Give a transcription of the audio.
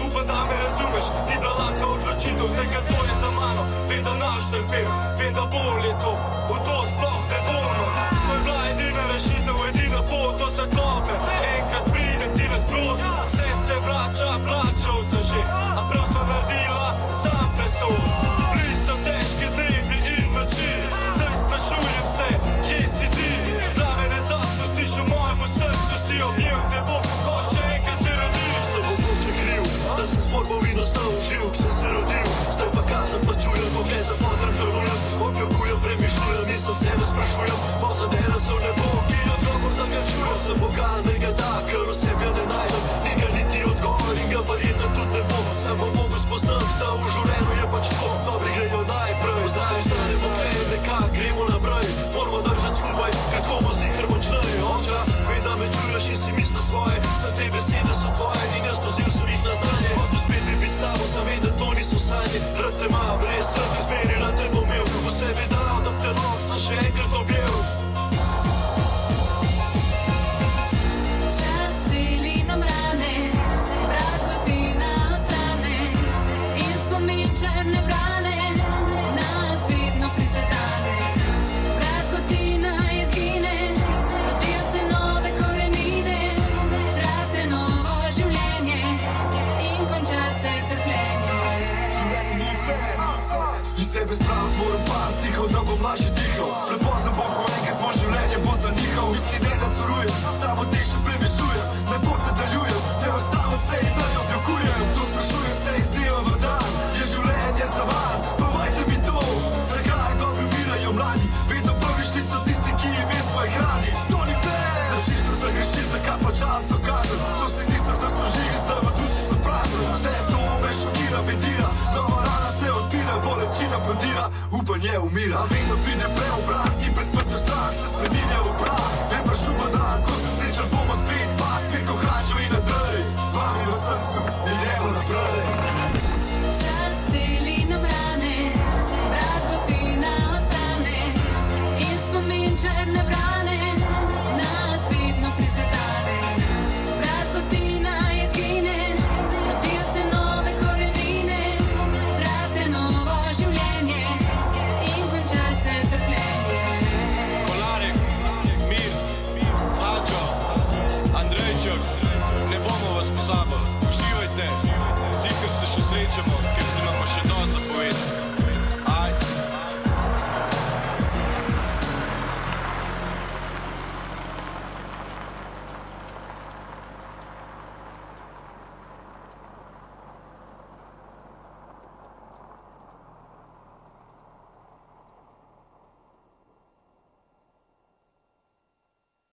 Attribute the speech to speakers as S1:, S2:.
S1: upam, da me razumeš. Ni bila lahka odločitev, vsega to je za mano. Vem, da naš trpim, vem, da bolj je to. V to sploh ne dvomim. To je bila edina rešitev, edina pot do svetlobe. Enkrat pridem ti nasprot, vse se vrača, plačal sem že, a prav sva naredila sam presod. Bili so težki dnevi in noči, zdaj sprašujem se, kje si ti? Glave ne zapustiš v mojemu srcu, si objel te bo, ko še enkrat se rodiš.
S2: Sem mogoče kriv, da sem zborbal in ostal živ, ko sem se rodil. Zdaj pa kazen plačujem, ko gre za fotrem žalujem. Objokujem, premišljujem in se sebe sprašujem. Pozadera se v nebo, ki je odgovor, da ga čujem. Sem bogalnega da, ker osebja ne najdem. Ni ga niti odgovor in ga verjetno tudi ne bo. Sam bom mogel spoznati, da v življenju je pač to. Dobri grejo najprej, znaju stanemo kaj, nekak gremo naprej. Moramo držati skupaj, ker to bo sicer močneje. Oča, ve, da me čuješ in si misli svoje. Sem te besede so tvoje in jaz pozil sem jih na znanje. Hotel spet bi biti s tabo, sam vem, da to niso sanje. Rad te imam, res rad izmeri, rad te bom imel. V sebi dal, da te nog sem še enkrat objel.
S3: Čas celi nam rane, brazgotina ostane in spomin črne brane nas vedno prizadane. Brazgotina izgine, rodijo se nove korenine, zraste novo življenje in konča se trpljenje.
S2: Življenje ni fair, iz sebe spraviti moram par stihov, da bom lažje dihal. Prepoznam bom, ko enkrat bo življenje bo zanihal. Isti ne nadzorujem, samo te še premišljujem. Ne pot nadaljujem, ne ostavam se in ne objokujem. To sprašujem se iz dneva v dan, je življenje za van. Povejte mi to, zakaj dobi umirajo mladi? Vedno prvič ti so tisti, ki jim je svoj hrani. To ni fair, drži se zagreši, zakaj pa čas okazen. To se nisem zaslužil, zdaj v duši sem prazen. Vse to me šokira, vedira, nova rana se odpira, bolečina prodira, upanje umira. Vedno pride preobrat in pred smrtjo strah se spreminja v prah. Preprašu pa dan, ko se srečam, bomo spet fakt, Mirko Hančo in Andrej. Z vami v srcu in gremo naprej.
S3: Čas celi nam rane, brazgotina ostane in spomin črne brane nas vedno prizadane. Brazgotina izgine, rodijo se nove korenine, zraste novo življenje in konča se trpljenje.
S1: Kolarek, Mirc, Hančo, Andrejček, ne bomo vas pozabili. Uživajte, zikr se še srečamo, ker